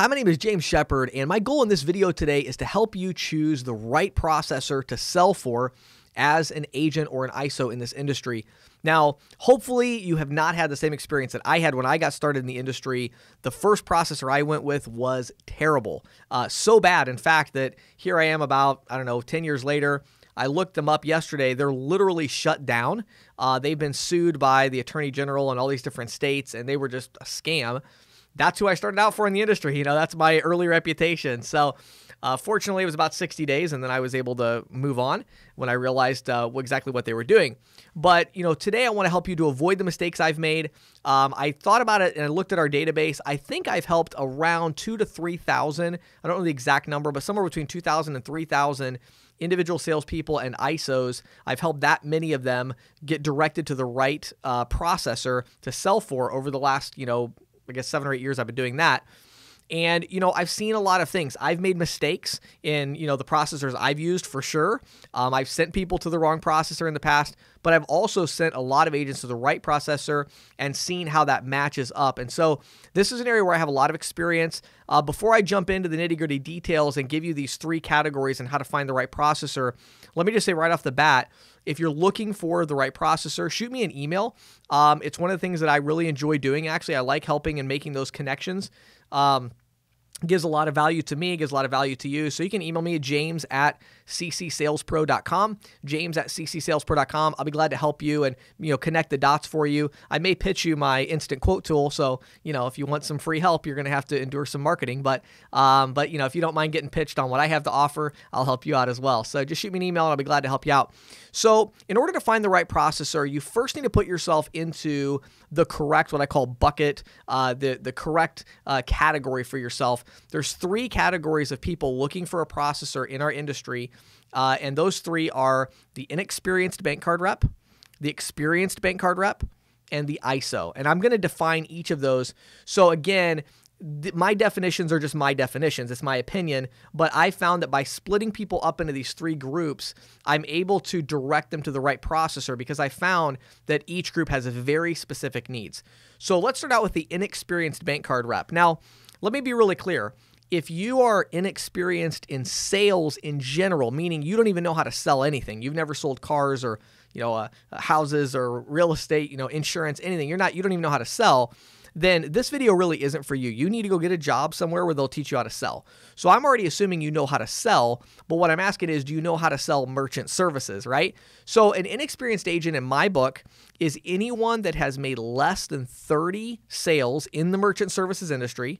Hi, my name is James Shepard, and my goal in this video today is to help you choose the right processor to sell for as an agent or an ISO in this industry. Now, hopefully you have not had the same experience that I had when I got started in the industry. The first processor I went with was terrible. So bad, in fact, that here I am about, 10 years later. I looked them up yesterday. They're literally shut down. They've been sued by the Attorney General in all these different states, and they were just a scam. That's who I started out for in the industry. That's my early reputation. So fortunately, it was about 60 days, and then I was able to move on when I realized exactly what they were doing. But, today I want to help you to avoid the mistakes I've made. I thought about it, and I looked at our database. I think I've helped around 2,000 to 3,000. I don't know the exact number, but somewhere between 2,000 and 3,000 individual salespeople and ISOs. I've helped that many of them get directed to the right processor to sell for over the last, 7 or 8 years I've been doing that. And, I've seen a lot of things. I've made mistakes in, the processors I've used for sure. I've sent people to the wrong processor in the past, but I've also sent a lot of agents to the right processor and seen how that matches up. And so this is an area where I have a lot of experience. Before I jump into the nitty-gritty details and give you these 3 categories and how to find the right processor, let me just say right off the bat, if you're looking for the right processor, shoot me an email. It's one of the things that I really enjoy doing, actually. I like helping and making those connections. Gives a lot of value to me, gives a lot of value to you. So you can email me at james@ccsalespro.com, james@ccsalespro.com. I'll be glad to help you and, connect the dots for you. I may pitch you my instant quote tool. So, if you want some free help, you're going to have to endure some marketing. But if you don't mind getting pitched on what I have to offer, I'll help you out as well. So just shoot me an email and I'll be glad to help you out. So in order to find the right processor, you first need to put yourself into the correct, what I call bucket, the correct category for yourself. There's 3 categories of people looking for a processor in our industry, and those 3 are the inexperienced bank card rep, the experienced bank card rep, and the ISO. And I'm going to define each of those. So again, my definitions are just my definitions. It's my opinion, but I found that by splitting people up into these 3 groups, I'm able to direct them to the right processor because I found that each group has very specific needs. So let's start out with the inexperienced bank card rep. Now, let me be really clear. If you are inexperienced in sales in general, meaning you don't even know how to sell anything, you've never sold cars or houses or real estate, insurance, anything, you don't even know how to sell, then this video really isn't for you. You need to go get a job somewhere where they'll teach you how to sell. So I'm already assuming you know how to sell, but what I'm asking is, do you know how to sell merchant services, right? So an inexperienced agent in my book is anyone that has made less than 30 sales in the merchant services industry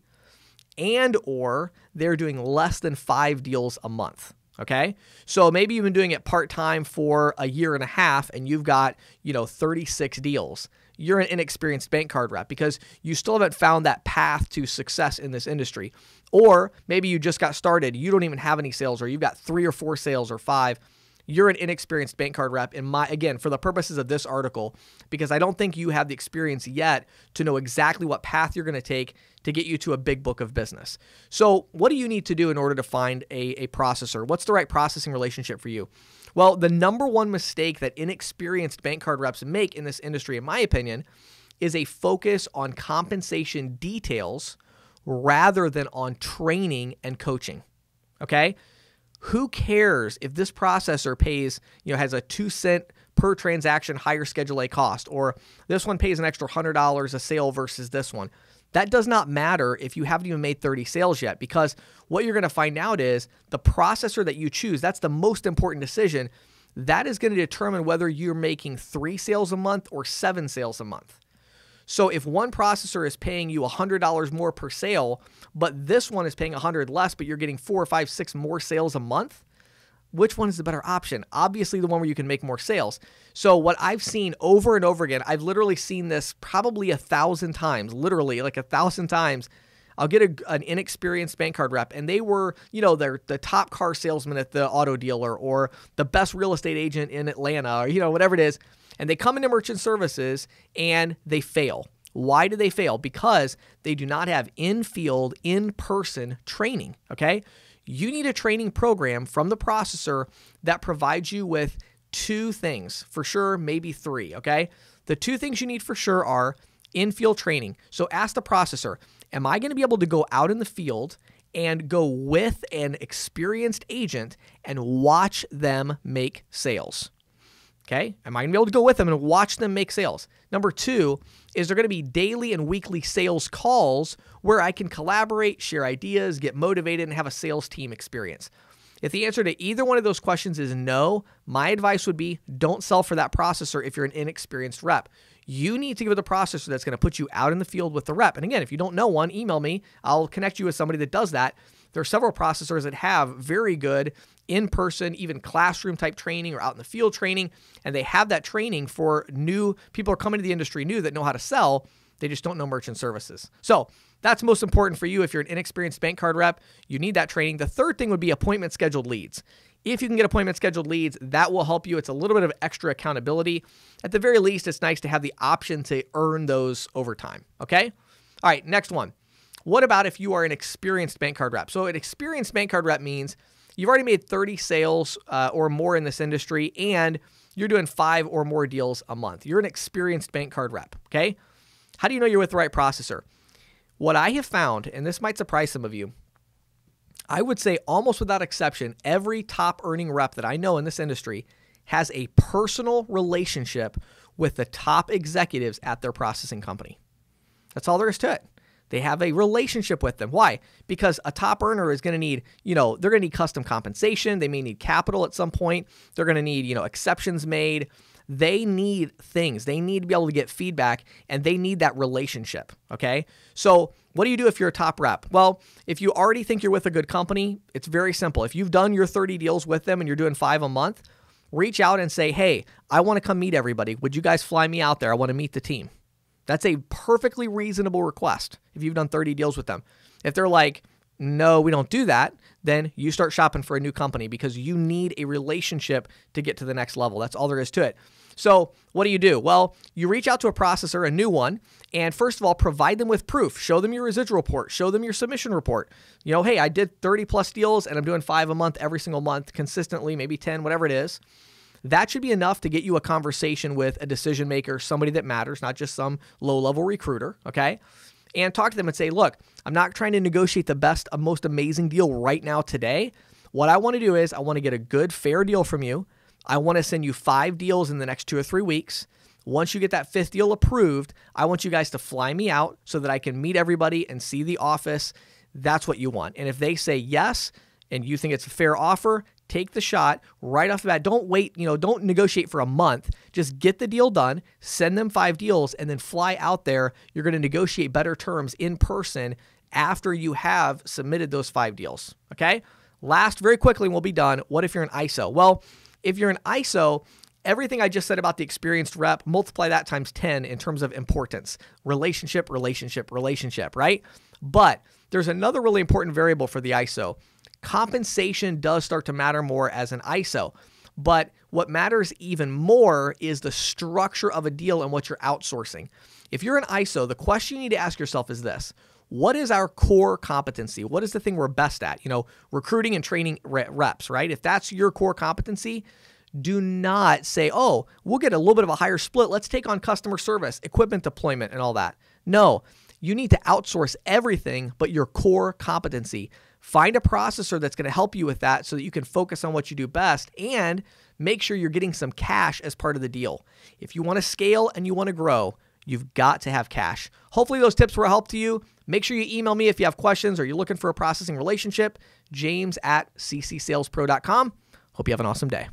and or they're doing less than 5 deals a month. Okay. So maybe you've been doing it part-time for a year and a half and you've got, 36 deals. You're an inexperienced bank card rep because you still haven't found that path to success in this industry. Or maybe you just got started. You don't even have any sales, or you've got 3 or 4 sales or 5. You're an inexperienced bank card rep again, for the purposes of this article, because I don't think you have the experience yet to know exactly what path you're going to take to get you to a big book of business. So what do you need to do in order to find a processor? What's the right processing relationship for you? Well, the number one mistake that inexperienced bank card reps make in this industry, in my opinion, is a focus on compensation details rather than on training and coaching. Okay? Who cares if this processor pays, has a 2 cent per transaction higher Schedule A cost, or this one pays an extra $100 a sale versus this one? That does not matter if you haven't even made 30 sales yet, because what you're going to find out is the processor that you choose, that's the most important decision. That is going to determine whether you're making 3 sales a month or 7 sales a month. So if one processor is paying you $100 more per sale, but this one is paying $100 less, but you're getting 4 or 5, 6 more sales a month, which one is the better option? Obviously the one where you can make more sales. So what I've seen over and over again, I've literally seen this probably 1,000 times, literally like 1,000 times. I'll get an inexperienced bank card rep, and they were, they're the top car salesman at the auto dealer or the best real estate agent in Atlanta or, whatever it is. And they come into merchant services and they fail. Why do they fail? Because they do not have in-field, in-person training, okay? You need a training program from the processor that provides you with 2 things, for sure, maybe 3, okay? The 2 things you need for sure are in-field training. So ask the processor, Am I going to be able to go out in the field and go with an experienced agent and watch them make sales? Okay, am I going to be able to go with them and watch them make sales? Number two, is there going to be daily and weekly sales calls where I can collaborate, share ideas, get motivated, and have a sales team experience? If the answer to either one of those questions is no, my advice would be don't sell for that processor if you're an inexperienced rep. You need to give it the processor that's going to put you out in the field with the rep. And again, if you don't know one, email me. I'll connect you with somebody that does that. There are several processors that have very good in-person, even classroom type training or out in the field training, and they have that training for new people who are coming to the industry new that know how to sell. They just don't know merchant services. So that's most important for you. If you're an inexperienced bank card rep, you need that training. The third thing would be appointment scheduled leads. If you can get appointment scheduled leads, that will help you. It's a little bit of extra accountability. At the very least, it's nice to have the option to earn those over time. Okay? All right, next one. What about if you are an experienced bank card rep? So an experienced bank card rep means you've already made 30 sales or more in this industry, and you're doing 5 or more deals a month. You're an experienced bank card rep, okay? How do you know you're with the right processor? What I have found, and this might surprise some of you, I would say almost without exception, every top earning rep that I know in this industry has a personal relationship with the top executives at their processing company. That's all there is to it. They have a relationship with them. Why? Because a top earner is going to need, they're going to need custom compensation. They may need capital at some point. They're going to need, exceptions made. They need things. They need to be able to get feedback, and they need that relationship, okay? So what do you do if you're a top rep? Well, if you already think you're with a good company, it's very simple. If you've done your 30 deals with them and you're doing 5 a month, reach out and say, hey, I want to come meet everybody. Would you guys fly me out there? I want to meet the team. That's a perfectly reasonable request if you've done 30 deals with them. If they're like, no, we don't do that, then you start shopping for a new company because you need a relationship to get to the next level. That's all there is to it. So what do? Well, you reach out to a processor, a new one, and first of all, provide them with proof. Show them your residual report. Show them your submission report. Hey, I did 30 plus deals and I'm doing 5 a month every single month consistently, maybe 10, whatever it is. That should be enough to get you a conversation with a decision maker, somebody that matters, not just some low-level recruiter, okay? And talk to them and say, look, I'm not trying to negotiate the best, most amazing deal right now today. What I want to do is I want to get a good, fair deal from you. I want to send you 5 deals in the next 2 or 3 weeks. Once you get that 5th deal approved, I want you guys to fly me out so that I can meet everybody and see the office. That's what you want. And if they say yes, and you think it's a fair offer, take the shot right off the bat. Don't wait, don't negotiate for a month. Just get the deal done, send them 5 deals, and then fly out there. You're going to negotiate better terms in person after you have submitted those 5 deals, okay? Last, very quickly, and we'll be done. What if you're an ISO? Well, if you're an ISO, everything I just said about the experienced rep, multiply that times 10 in terms of importance. Relationship, right? But there's another really important variable for the ISO. Compensation does start to matter more as an ISO, but what matters even more is the structure of a deal and what you're outsourcing. If you're an ISO, the question you need to ask yourself is this: what is our core competency? What is the thing we're best at? Recruiting and training reps, right? If that's your core competency, do not say, oh, we'll get a little bit of a higher split. Let's take on customer service, equipment deployment, and all that. No, you need to outsource everything but your core competency. Find a processor that's going to help you with that so that you can focus on what you do best and make sure you're getting some cash as part of the deal. If you want to scale and you want to grow, you've got to have cash. Hopefully those tips were a help to you. Make sure you email me if you have questions or you're looking for a processing relationship, james@ccsalespro.com. Hope you have an awesome day.